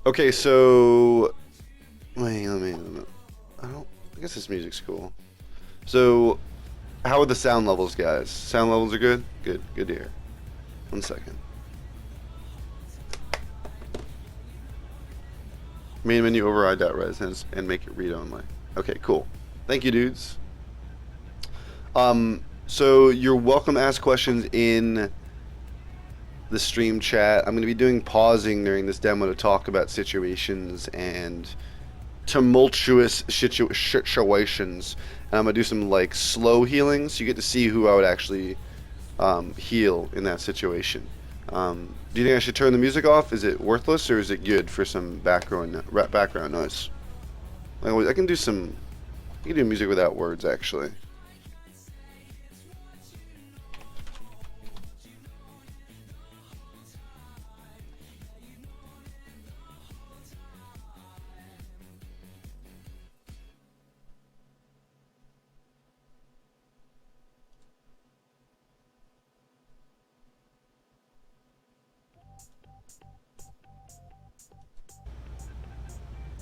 Okay, so wait, I guess this music's cool. So, how are the sound levels, guys? Sound levels are good? Good to hear. 1 second. Main menu override that resonance and make it read only. Okay, cool. Thank you, dudes. So you're welcome to ask questions in the stream chat. I'm going to be doing pausing during this demo to talk about situations and tumultuous situations, and I'm gonna do some like slow healing, so you get to see who I would actually heal in that situation. Do you think I should turn the music off? Is it worthless, or is it good for some background noise? I can do some. I can do music without words, actually.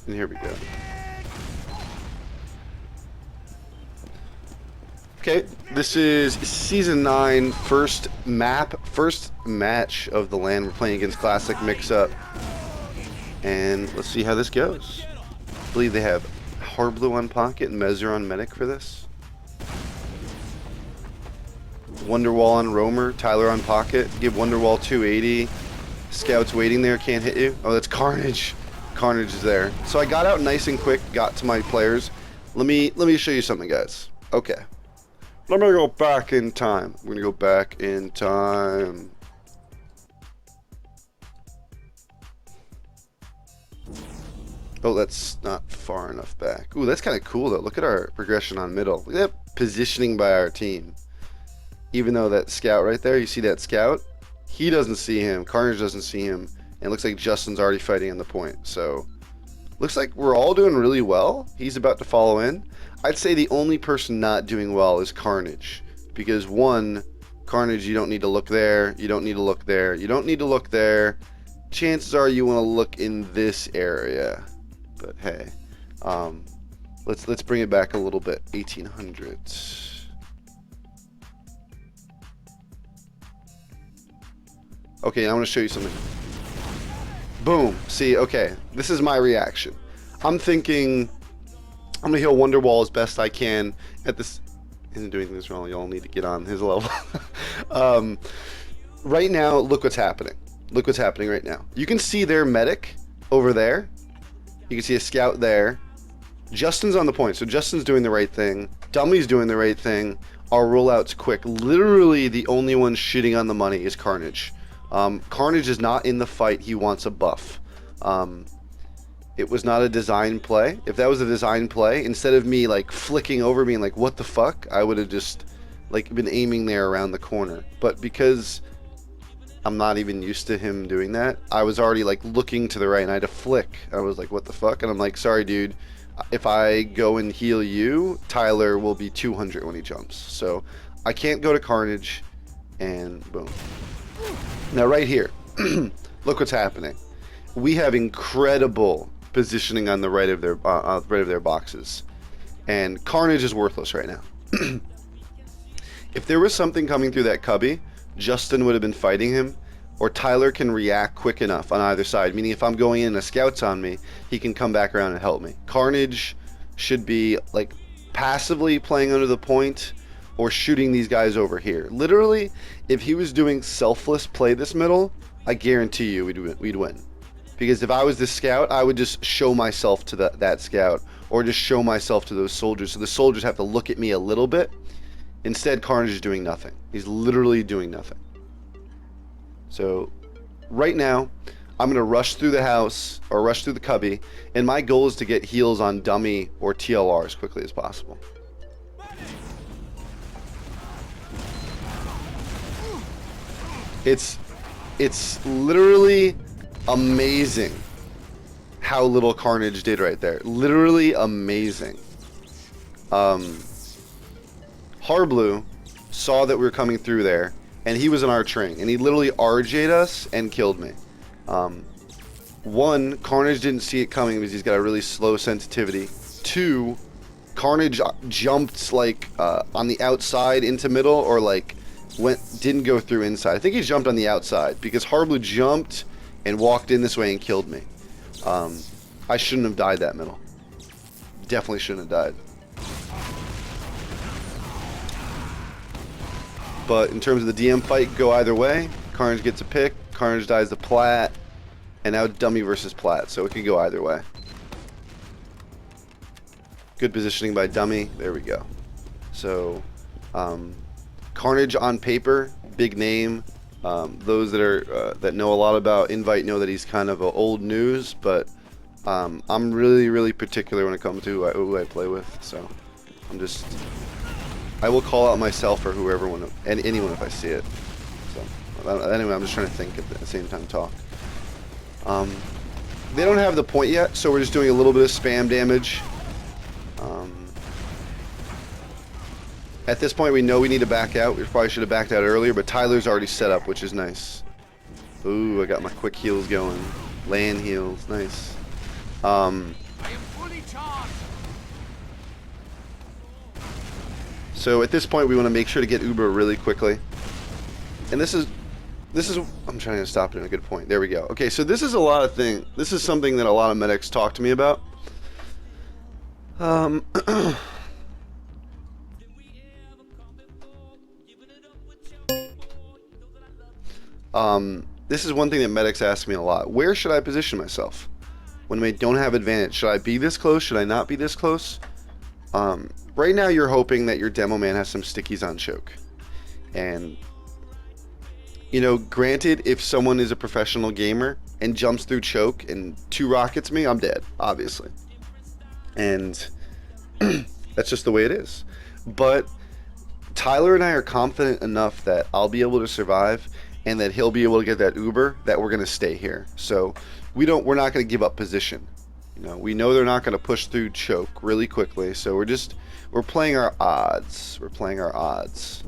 And here we go. Okay, this is Season 9, first match of the LAN. We're playing against Classic Mixup. And let's see how this goes. I believe they have Harblu on Pocket and Mezzer on Medic for this. Wonderwall on Roamer, Tyler on Pocket. Give Wonderwall 280. Scouts waiting there, can't hit you. Oh, that's Carnage. Carnage is there. So I got out nice and quick, got to my players. Let me show you something, guys. Okay. I'm gonna go back in time. We're gonna go back in time. Oh, that's not far enough back. Ooh, that's kind of cool though. Look at our progression on middle. Look at that positioning by our team. Even though that scout right there, you see that scout? He doesn't see him. Carnage doesn't see him. And it looks like Justin's already fighting on the point. So, looks like we're all doing really well. He's about to follow in. I'd say the only person not doing well is Carnage. Because one, Carnage, you don't need to look there. You don't need to look there. You don't need to look there. Chances are you want to look in this area. But hey, let's bring it back a little bit. 1800s. Okay, now I'm going to show you something. Boom. See, okay, this is my reaction. I'm thinking I'm going to heal Wonderwall as best I can at this. Isn't doing this wrong. Y'all need to get on his level. Right now, look what's happening. Look what's happening right now. You can see their medic over there. You can see a scout there. Justin's on the point, so Justin's doing the right thing. Dummy's doing the right thing. Our rollout's quick. Literally, the only one shitting on the money is Carnage. Carnage is not in the fight. He wants a buff. It was not a design play. If that was a design play, instead of me like flicking over being like, what the fuck? I would have just like been aiming there around the corner. But because I'm not even used to him doing that, I was already like looking to the right and I had to flick. I was like, what the fuck? And I'm like, sorry, dude. If I go and heal you, Tyler will be 200 when he jumps. So I can't go to Carnage, and boom. Now right here, look what's happening. We have incredible positioning on the right of their boxes, and Carnage is worthless right now. If there was something coming through that cubby, Justin would have been fighting him, or Tyler can react quick enough on either side, meaning if I'm going in and a scout's on me, he can come back around and help me. Carnage should be like passively playing under the point or shooting these guys over here. Literally, if he was doing selfless play this middle, I guarantee you we'd win. Because if I was the scout, I would just show myself to that scout, or just show myself to those soldiers, so the soldiers have to look at me a little bit. Instead, Carnage is doing nothing. He's literally doing nothing. So right now, I'm going to rush through the house, or rush through the cubby, and my goal is to get heals on Dummy or TLR as quickly as possible. It's literally amazing how little Carnage did right there. Literally amazing. Harblu saw that we were coming through there, and he was in our train, and he literally RJ'd us and killed me. One, Carnage didn't see it coming because he's got a really slow sensitivity. Two, Carnage jumped like on the outside into middle, or like didn't go through inside. I think he jumped on the outside because Hardblue jumped and walked in this way and killed me. I shouldn't have died that middle. Definitely shouldn't have died. But in terms of the DM fight, go either way. Carnage gets a pick. Carnage dies to Plat. And now Dummy versus Plat, so it could go either way. Good positioning by Dummy. There we go. So, Carnage on paper, big name. Those that are that know a lot about Invite know that he's kind of old news, but I'm really particular when it comes to who I play with. So I will call out myself or whoever, anyone if I see it. So anyway, I'm just trying to think at the same time talk. They don't have the point yet, so we're just doing a little bit of spam damage. At this point, we know we need to back out. We probably should have backed out earlier, but Tyler's already set up, which is nice. Ooh, I got my quick heals going. Land heals, nice. I am fully charged. So at this point, we want to make sure to get Uber really quickly. And this is I'm trying to stop it in a good point. There we go. Okay, so this is a lot of things. This is something that a lot of medics talk to me about. This is one thing that medics ask me a lot. Where should I position myself when we don't have advantage? Should I be this close? Should I not be this close? Right now, you're hoping that your demo man has some stickies on choke, and you know, granted, if someone is a professional gamer and jumps through choke and 2 rockets me, I'm dead, obviously. And that's just the way it is. But Tyler and I are confident enough that I'll be able to survive and that he'll be able to get that Uber, that we're going to stay here. So we're not going to give up position. You know, we know they're not going to push through choke really quickly. So we're playing our odds. We're playing our odds.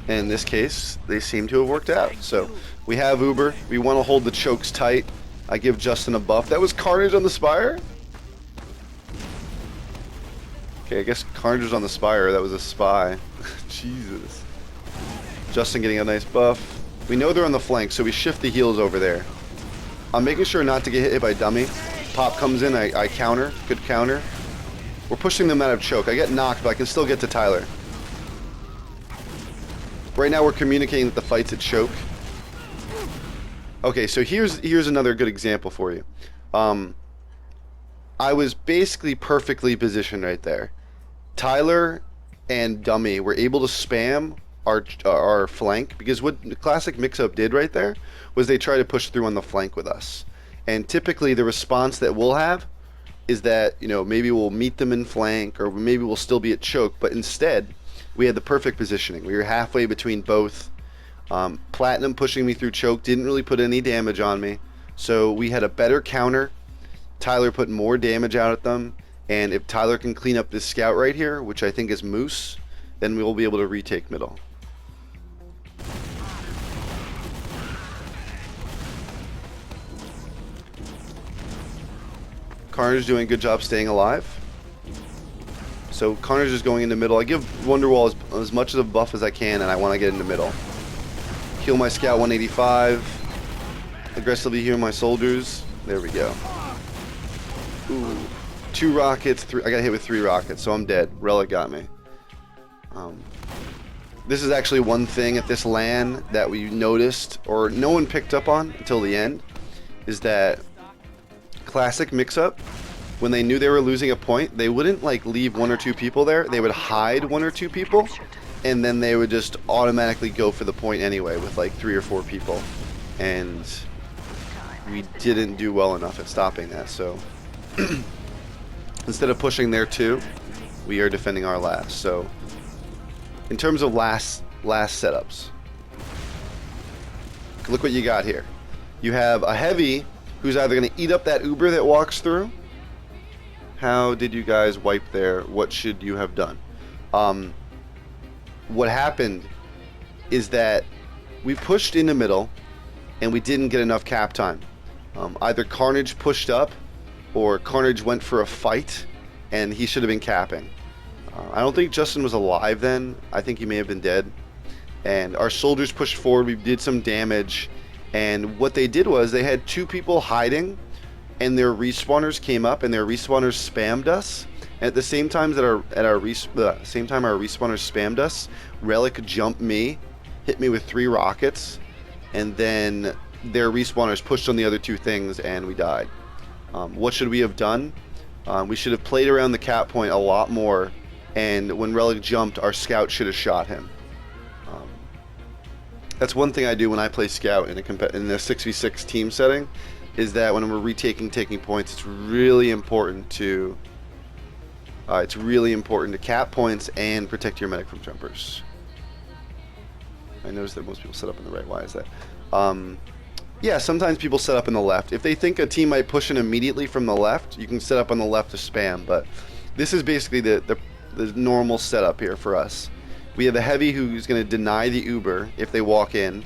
In this case, they seem to have worked out. So we have Uber. We want to hold the chokes tight. I give Justin a buff. That was Carnage on the Spire? Okay, I guess Carnage was on the Spire. That was a spy. Jesus. Justin getting a nice buff. We know they're on the flank, so we shift the heals over there. I'm making sure not to get hit by Dummy. Pop comes in. I counter. Good counter. We're pushing them out of choke. I get knocked, but I can still get to Tyler. Right now we're communicating that the fight's at choke. Okay, so here's another good example for you. I was basically perfectly positioned right there. Tyler and Dummy were able to spam our flank, because what the classic Mixup did right there was they tried to push through on the flank with us. And typically the response that we'll have is that, you know, maybe we'll meet them in flank, or maybe we'll still be at choke, but instead we had the perfect positioning. We were halfway between both. Platinum pushing me through choke didn't really put any damage on me, so we had a better counter. Tyler put more damage out at them, and if Tyler can clean up this scout right here, which I think is Moose, then we will be able to retake middle. Carnage doing a good job staying alive. So Carnage is going into middle. I give Wonderwall as much of a buff as I can, and I want to get into middle. Heal my scout 185. Aggressively heal my soldiers. There we go. Ooh. 2 rockets. I got hit with 3 rockets, so I'm dead. Relic got me. This is actually one thing at this LAN that we noticed, or no one picked up on until the end, is that classic Mixup, when they knew they were losing a point, they wouldn't like leave 1 or 2 people there. They would hide 1 or 2 people, and then they would just automatically go for the point anyway with like 3 or 4 people. And we didn't do well enough at stopping that. So instead of pushing their 2, we are defending our last. So in terms of last setups, look what you got here. You have a heavy who's either going to eat up that Uber that walks through. How did you guys wipe there? What should you have done? What happened is that we pushed in the middle and we didn't get enough cap time. Either Carnage pushed up or Carnage went for a fight and he should have been capping. I don't think Justin was alive then. I think he may have been dead. And our soldiers pushed forward. We did some damage. And what they did was they had 2 people hiding and their respawners came up and their respawners spammed us. And at the same time that our respawners spammed us, Relic jumped me, hit me with 3 rockets, and then their respawners pushed on the other 2 things and we died. What should we have done? We should have played around the cap point a lot more, and when Relic jumped, our scout should have shot him. That's one thing I do when I play scout in a 6v6 team setting, is that when we're taking points, it's really important to cap points and protect your medic from jumpers. I noticed that most people set up in the right. Why is that? Yeah, sometimes people set up in the left. If they think a team might push in immediately from the left, you can set up on the left to spam. But this is basically the normal setup here for us. We have a heavy who's going to deny the Uber if they walk in.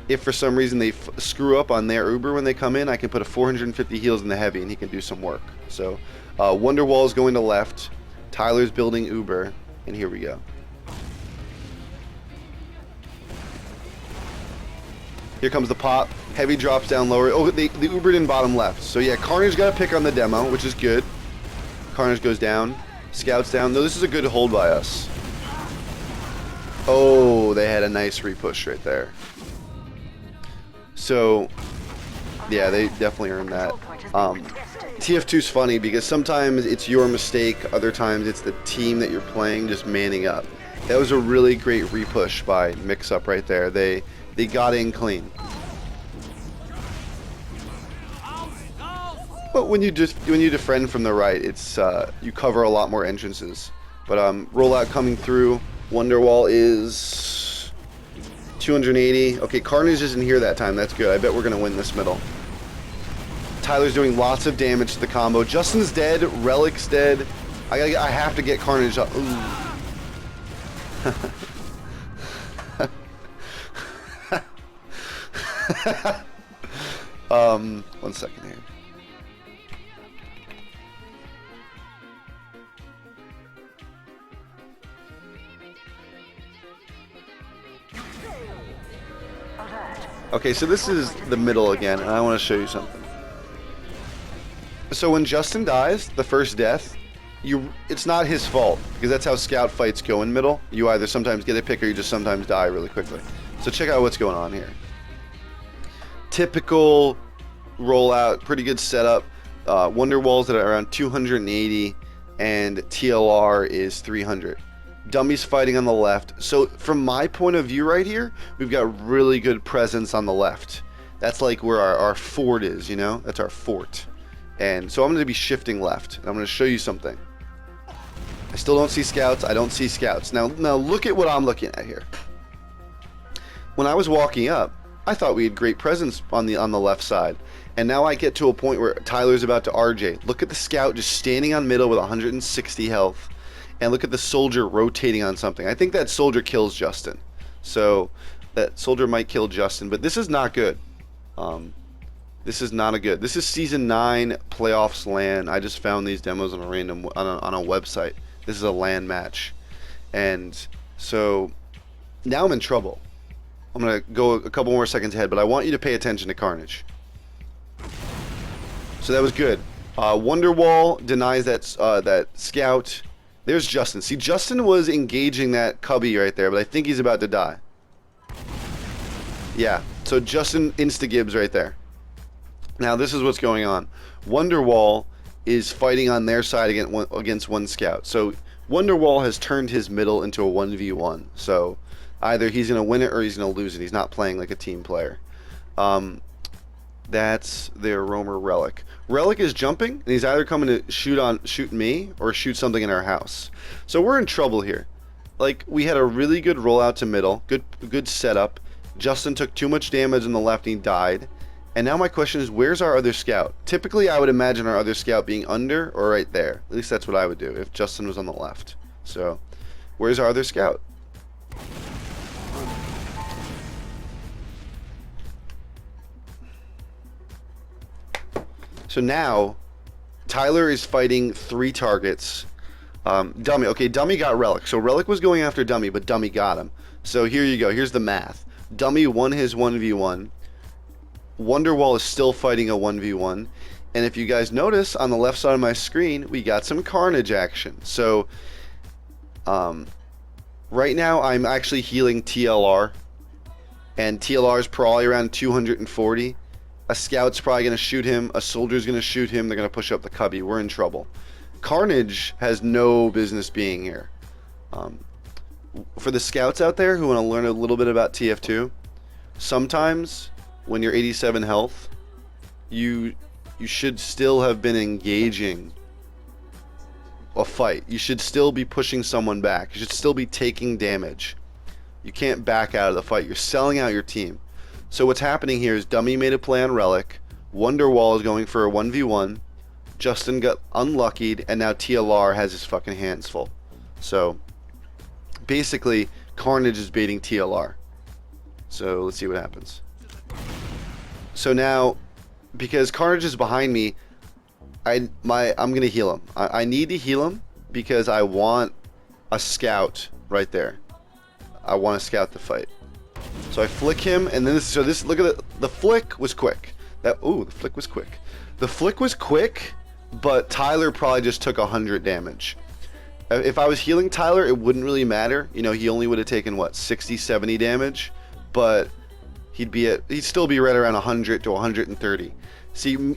If for some reason they screw up on their Uber when they come in, I can put a 450 heals in the heavy and he can do some work. So Wonderwall is going to left, Tyler's building Uber, and here we go. Here comes the pop. Heavy drops down lower. Oh, the Ubered in bottom left. So yeah, Carnage got a pick on the demo, which is good. Carnage goes down. Scouts down. No, this is a good hold by us. Oh, they had a nice repush right there. So, yeah, they definitely earned that. TF2's funny because sometimes it's your mistake, other times it's the team that you're playing just manning up. That was a really great repush by Mixup right there. They got in clean. But when you defend from the right, it's you cover a lot more entrances. But rollout coming through. Wonderwall is 280. Okay, Carnage isn't here that time. That's good. I bet we're gonna win this middle. Tyler's doing lots of damage to the combo. Justin's dead. Relic's dead. I have to get Carnage up. Ooh. 1 second here. Okay, so this is the middle again, and I want to show you something. So when Justin dies, the first death, it's not his fault, because that's how scout fights go in middle. You either sometimes get a pick or you just sometimes die really quickly. So check out what's going on here. Typical rollout, pretty good setup. Wonderwall's at around 280, and TLR is 300. Dummies fighting on the left. So from my point of view right here, we've got really good presence on the left. That's like where our fort is, you know? That's our fort. And so I'm going to be shifting left. And I'm going to show you something. I still don't see scouts. I don't see scouts. Now look at what I'm looking at here. When I was walking up, I thought we had great presence on the left side. And now I get to a point where Tyler's about to RJ. Look at the scout just standing on middle with 160 health. And look at the soldier rotating on something. I think that soldier kills Justin. So that soldier might kill Justin, but this is not good. This is not a good. This is season 9 playoffs LAN. I just found these demos on a random on a website. This is a LAN match, and so now I'm in trouble. I'm gonna go a couple more seconds ahead, but I want you to pay attention to Carnage. So that was good. Wonderwall denies that scout. There's Justin. See, Justin was engaging that cubby right there, but I think he's about to die. Yeah, so Justin insta-gibs right there. Now, this is what's going on. Wonderwall is fighting on their side against one scout. So Wonderwall has turned his middle into a 1v1. So either he's going to win it or he's going to lose it. He's not playing like a team player. That's their roamer Relic. Relic is jumping, and he's either coming to shoot me or shoot something in our house. So we're in trouble here. Like, we had a really good rollout to middle, good setup. Justin took too much damage on the left and he died. And now my question is, where's our other scout? Typically, I would imagine our other scout being under or right there. At least that's what I would do if Justin was on the left. So, where's our other scout? So now, Tyler is fighting 3 targets. Dummy. Okay, Dummy got Relic. So Relic was going after Dummy, but Dummy got him. So here you go. Here's the math. Dummy won his 1v1. Wonderwall is still fighting a 1v1. And if you guys notice, on the left side of my screen, we got some Carnage action. So, right now, I'm actually healing TLR. And TLR is probably around 240. A Scout's probably going to shoot him. A Soldier's going to shoot him. They're going to push up the cubby. We're in trouble. Carnage has no business being here. For the Scouts out there who want to learn a little bit about TF2, sometimes when you're 87 health, you should still have been engaging a fight. You should still be pushing someone back. You should still be taking damage. You can't back out of the fight. You're selling out your team. So what's happening here is Dummy made a play on Relic. Wonderwall is going for a 1v1. Justin got unluckied, and now TLR has his fucking hands full. So basically, Carnage is baiting TLR. So let's see what happens. So now, because Carnage is behind me, I'm gonna heal him. I need to heal him because I want a scout right there. I want to scout the fight. So I flick him, and then this. Look at the flick was quick. The flick was quick. The flick was quick, but Tyler probably just took 100 damage. If I was healing Tyler, it wouldn't really matter. You know, he only would have taken what, 60, 70 damage, but he'd still be right around 100 to 130. See,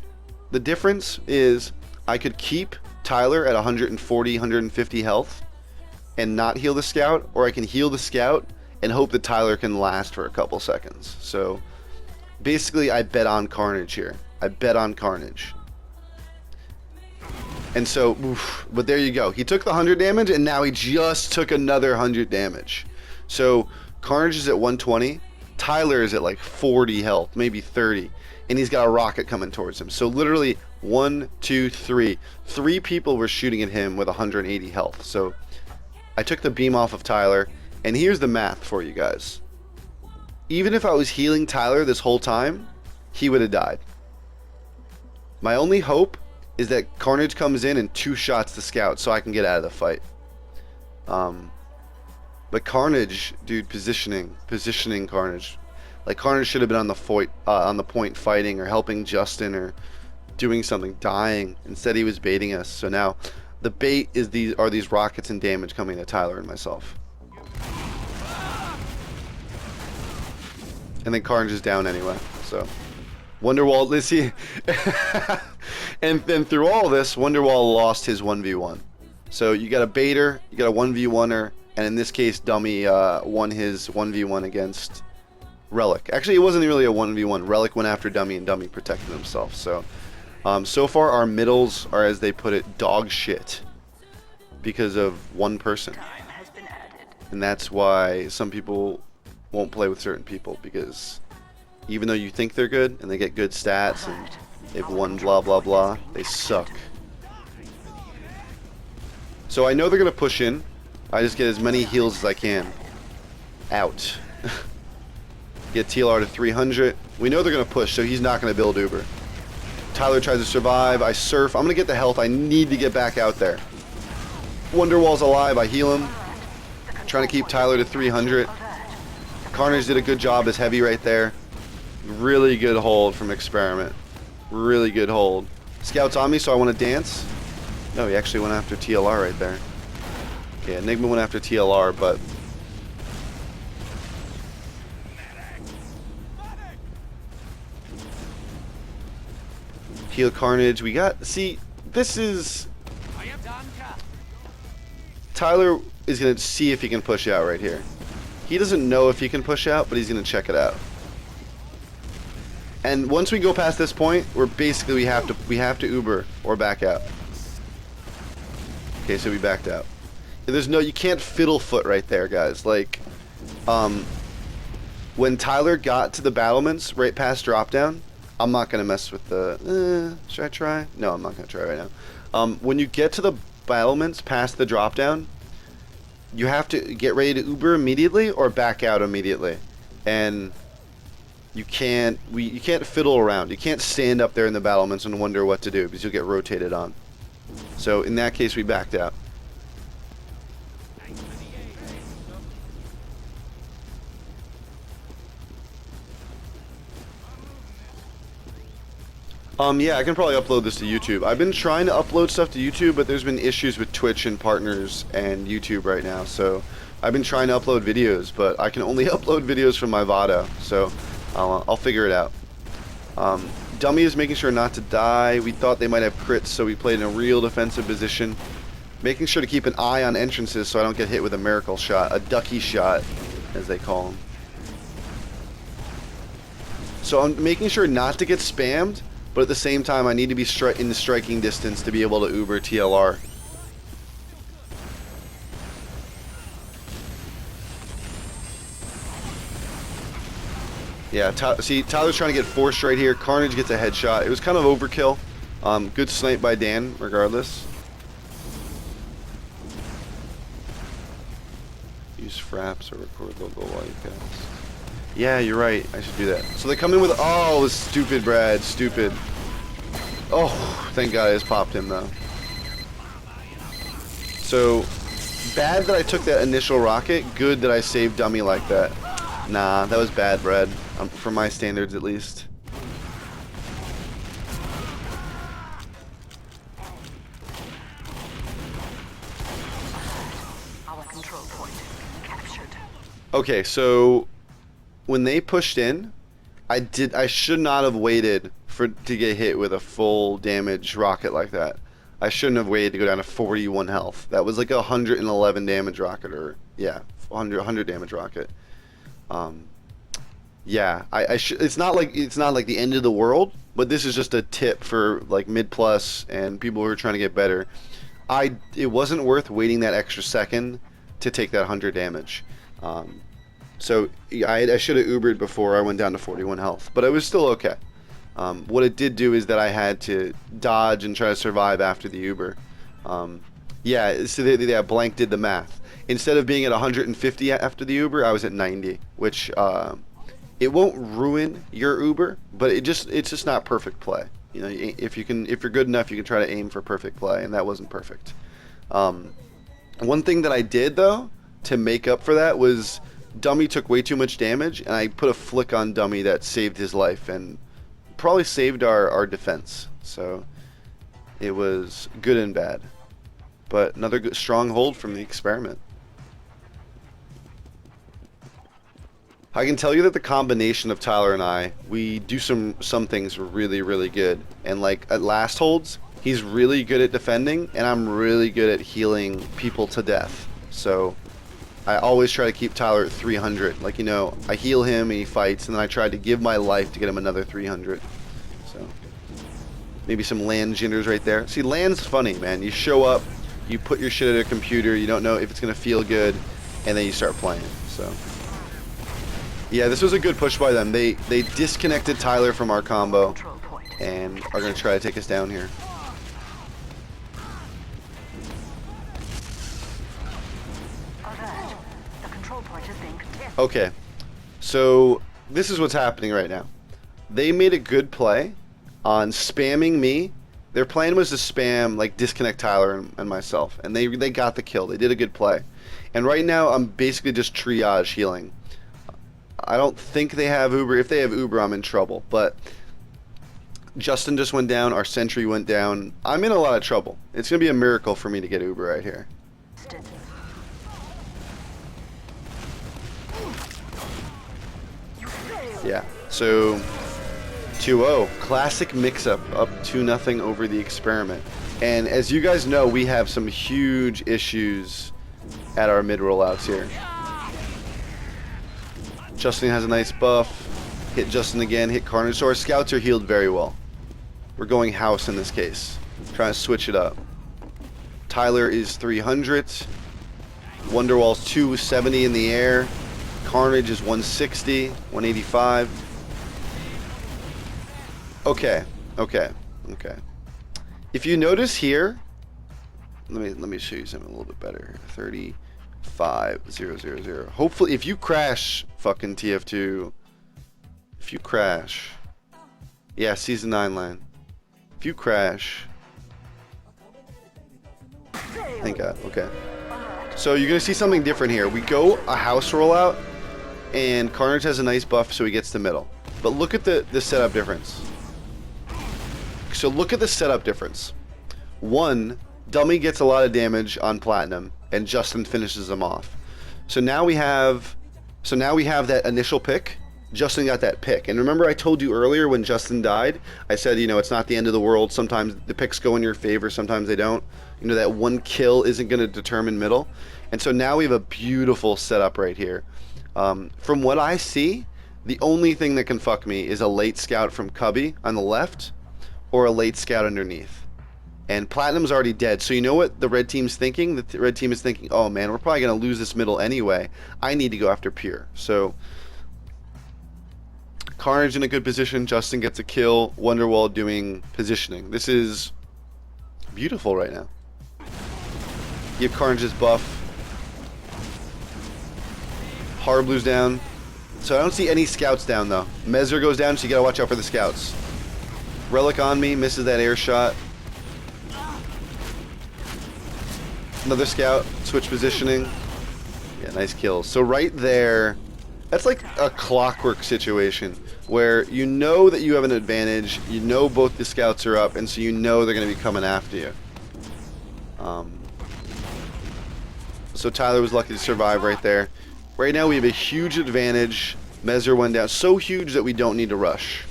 the difference is I could keep Tyler at 140, 150 health and not heal the scout, or I can heal the scout and hope that Tyler can last for a couple seconds. So basically, I bet on Carnage here. I bet on Carnage. And so, but there you go. He took the 100 damage, and now he just took another 100 damage. So Carnage is at 120. Tyler is at like 40 health, maybe 30. And he's got a rocket coming towards him. So literally 1, 2, 3. 3 people were shooting at him with 180 health. So I took the beam off of Tyler. And here's the math for you guys. Even if I was healing Tyler this whole time, he would have died. My only hope is that Carnage comes in and 2 shots the scout so I can get out of the fight. But Carnage, dude, positioning Carnage. Like, Carnage should have been on the point fighting or helping Justin or doing something, dying. Instead, he was baiting us. So now, the bait is are these rockets and damage coming to Tyler and myself. And then Carnage is down anyway. So, Wonderwall, let's see. And then through all this, Wonderwall lost his 1v1. So you got a baiter, you got a 1v1er, and in this case, Dummy won his 1v1 against Relic. Actually, it wasn't really a 1v1. Relic went after Dummy, and Dummy protected himself. So, so far our middles are, as they put it, dog shit because of one person. And that's why some people won't play with certain people, because even though you think they're good and they get good stats and they've won blah blah blah, they suck. So I know they're gonna push in. I just get as many heals as I can out. Get TLR to 300. We know they're gonna push, so he's not gonna build Uber. Tyler tries to survive. I surf. I'm gonna get the health. I need to get back out there. Wonderwall's alive. I heal him. Trying to keep Tyler to 300. Carnage did a good job as heavy right there. Really good hold from Experiment. Really good hold. Scout's on me, so I want to dance. No, he actually went after TLR right there. Yeah, Enigma went after TLR, but heal Carnage. We got, see, this is, Tyler is going to see if he can push out right here. He doesn't know if he can push out, but he's going to check it out. And once we go past this point, we're basically, we have to Uber or back out. Okay, so we backed out. There's no, you can't fiddle foot right there, guys. Like, when Tyler got to the battlements right past drop down, I'm not gonna mess with the. Should I try? No, I'm not gonna try right now. When you get to the battlements past the drop down, you have to get ready to Uber immediately or back out immediately. And you can't fiddle around. You can't stand up there in the battlements and wonder what to do because you'll get rotated on. So in that case, we backed out. Yeah, I can probably upload this to YouTube. I've been trying to upload stuff to YouTube, but there's been issues with Twitch and partners and YouTube right now. So I've been trying to upload videos, but I can only upload videos from my Vado. So I'll figure it out. Dummy is making sure not to die. We thought they might have crits, so we played in a real defensive position. Making sure to keep an eye on entrances so I don't get hit with a miracle shot, a ducky shot, as they call them. So I'm making sure not to get spammed, but at the same time I need to be in the striking distance to be able to Uber TLR. Yeah, see, Tyler's trying to get forced right here. Carnage gets a headshot. It was kind of overkill. Good snipe by Dan, regardless. Use fraps or record logo while you cast. Yeah, you're right. I should do that. So they come in with... Oh, stupid Brad. Stupid. Oh, thank God I just popped him, though. So, bad that I took that initial rocket. Good that I saved Dummy like that. Nah, that was bad, Brad. For my standards, at least. Our control point captured. Okay, so when they pushed in, I should not have waited to get hit with a full damage rocket like that. I shouldn't have waited to go down to 41 health. That was like a 111 damage rocket, or yeah, 100 damage rocket. Yeah, it's not like the end of the world, but this is just a tip for like mid plus and people who are trying to get better. It wasn't worth waiting that extra second to take that 100 damage. So I should have Ubered before I went down to 41 health, but it was still okay. What it did do is that I had to dodge and try to survive after the Uber. Yeah, so Blank did the math. Instead of being at 150 after the Uber, I was at 90, which it won't ruin your Uber, but it's just not perfect play. You know, if you're good enough, you can try to aim for perfect play, and that wasn't perfect. One thing that I did though to make up for that was Dummy took way too much damage, and I put a flick on Dummy that saved his life and probably saved our defense. So it was good and bad, but another good strong hold from the experiment. I can tell you that the combination of Tyler and I, we do some things really, really good. And like at last holds, he's really good at defending, and I'm really good at healing people to death. So I always try to keep Tyler at 300. Like, you know, I heal him and he fights, and then I try to give my life to get him another 300. So maybe some land jitters right there. See, land's funny, man. You show up, you put your shit at a computer, you don't know if it's gonna feel good, and then you start playing. So yeah, this was a good push by them. They disconnected Tyler from our combo and are going to try to take us down here. Okay, so this is what's happening right now. They made a good play on spamming me. Their plan was to spam, like, disconnect Tyler and myself, and they got the kill. They did a good play. And right now, I'm basically just triage healing. I don't think they have Uber. If they have Uber, I'm in trouble. But Justin just went down. Our sentry went down. I'm in a lot of trouble. It's going to be a miracle for me to get Uber right here. Yeah. So 2-0. Classic mix-up. Up 2-0 over the experiment. And as you guys know, we have some huge issues at our mid rollouts here. Justin has a nice buff. Hit Justin again, hit Carnage. So our scouts are healed very well. We're going house in this case. Trying to switch it up. Tyler is 300. Wonderwall's 270 in the air. Carnage is 160, 185. Okay. If you notice here, let me show you something a little bit better. 35000. Hopefully, if you crash fucking TF2, If you crash. Yeah, season 9 line. If you crash. Thank God. Okay. So you're going to see something different here. We go a house rollout, and Carnage has a nice buff, so he gets the middle. But look at the setup difference. So look at the setup difference. One, Dummy gets a lot of damage on Platinum, and Justin finishes them off. So now we have that initial pick. Justin got that pick. And remember I told you earlier when Justin died, I said, you know, it's not the end of the world. Sometimes the picks go in your favor, sometimes they don't. You know, that one kill isn't going to determine middle. And so now we have a beautiful setup right here. From what I see, the only thing that can fuck me is a late scout from Cubby on the left or a late scout underneath. And Platinum's already dead. So you know what the red team's thinking? The red team is thinking, oh man, we're probably going to lose this middle anyway. I need to go after Pure. So Carnage in a good position. Justin gets a kill. Wonderwall doing positioning. This is beautiful right now. Give Carnage's buff. Harblue's down. So I don't see any scouts down though. Mezzer goes down, so you gotta watch out for the scouts. Relic on me, misses that air shot. Another scout, switch positioning. Yeah, nice kills. So right there, that's like a clockwork situation where you know that you have an advantage, you know both the scouts are up, and so you know they're going to be coming after you. So Tyler was lucky to survive right there. Right now we have a huge advantage. Mezzer went down. So huge that we don't need to rush.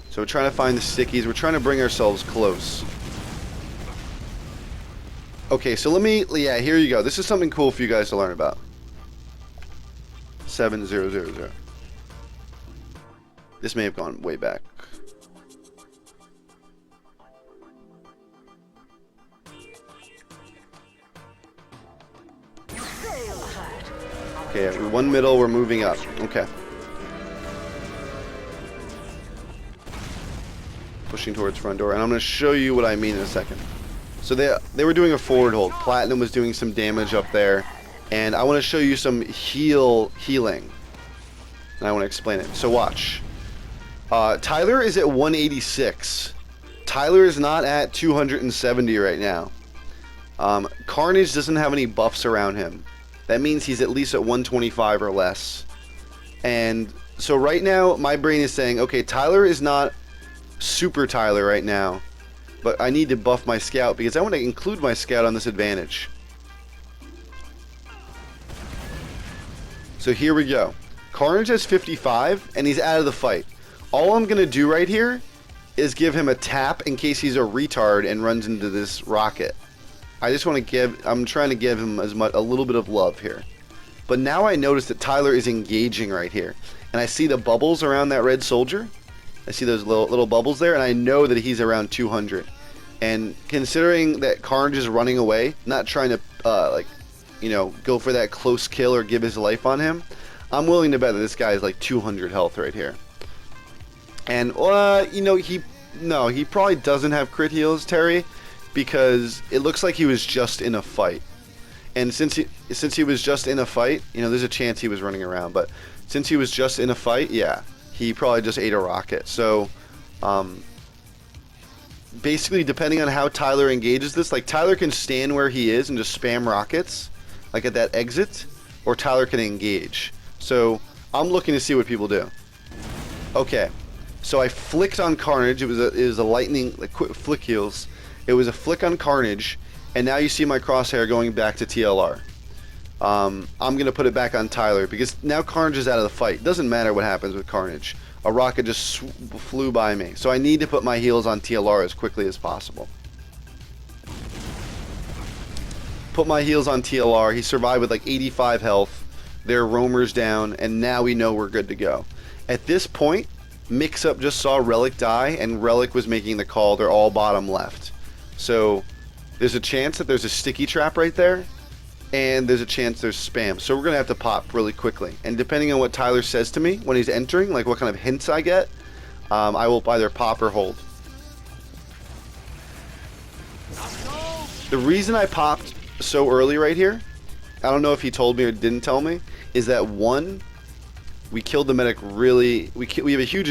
So we're trying to find the stickies. We're trying to bring ourselves close. Okay, so yeah, here you go. This is something cool for you guys to learn about. 7000. This may have gone way back. Okay, we're one middle, we're moving up. Okay. Pushing towards front door, and I'm going to show you what I mean in a second. So they were doing a forward hold. Platinum was doing some damage up there, and I want to show you some healing. And I want to explain it. So watch. Tyler is at 186. Tyler is not at 270 right now. Carnage doesn't have any buffs around him. That means he's at least at 125 or less. And so right now, my brain is saying, okay, Tyler is not super Tyler right now, but I need to buff my scout because I want to include my scout on this advantage. So here we go. Carnage has 55, and he's out of the fight. All I'm going to do right here is give him a tap in case he's a retard and runs into this rocket. I just want to I'm trying to give him a little bit of love here. But now I notice that Tyler is engaging right here. And I see the bubbles around that red soldier. I see those little bubbles there, and I know that he's around 200. And considering that Carnage is running away, not trying to, go for that close kill or give his life on him, I'm willing to bet that this guy is like 200 health right here. And, he probably doesn't have crit heals, Terry, because it looks like he was just in a fight. And since he was just in a fight, there's a chance he was running around, but since he was just in a fight, yeah, he probably just ate a rocket. So, basically, depending on how Tyler engages this, like Tyler can stand where he is and just spam rockets, like at that exit, or Tyler can engage. So, I'm looking to see what people do. Okay, so I flicked on Carnage. It was a lightning, like quick flick heals. It was a flick on Carnage, and now you see my crosshair going back to TLR. I'm going to put it back on Tyler, because now Carnage is out of the fight. Doesn't matter what happens with Carnage. A rocket just flew by me. So I need to put my heals on TLR as quickly as possible. Put my heals on TLR. He survived with like 85 health. Their roamers down, and now we know we're good to go. At this point, Mixup just saw Relic die, and Relic was making the call. They're all bottom left. So there's a chance that there's a sticky trap right there, and there's a chance there's spam. So we're going to have to pop really quickly. And depending on what Tyler says to me when he's entering, like what kind of hints I get, I will either pop or hold. The reason I popped so early right here, I don't know if he told me or didn't tell me, is that one, We killed the medic really. We have a huge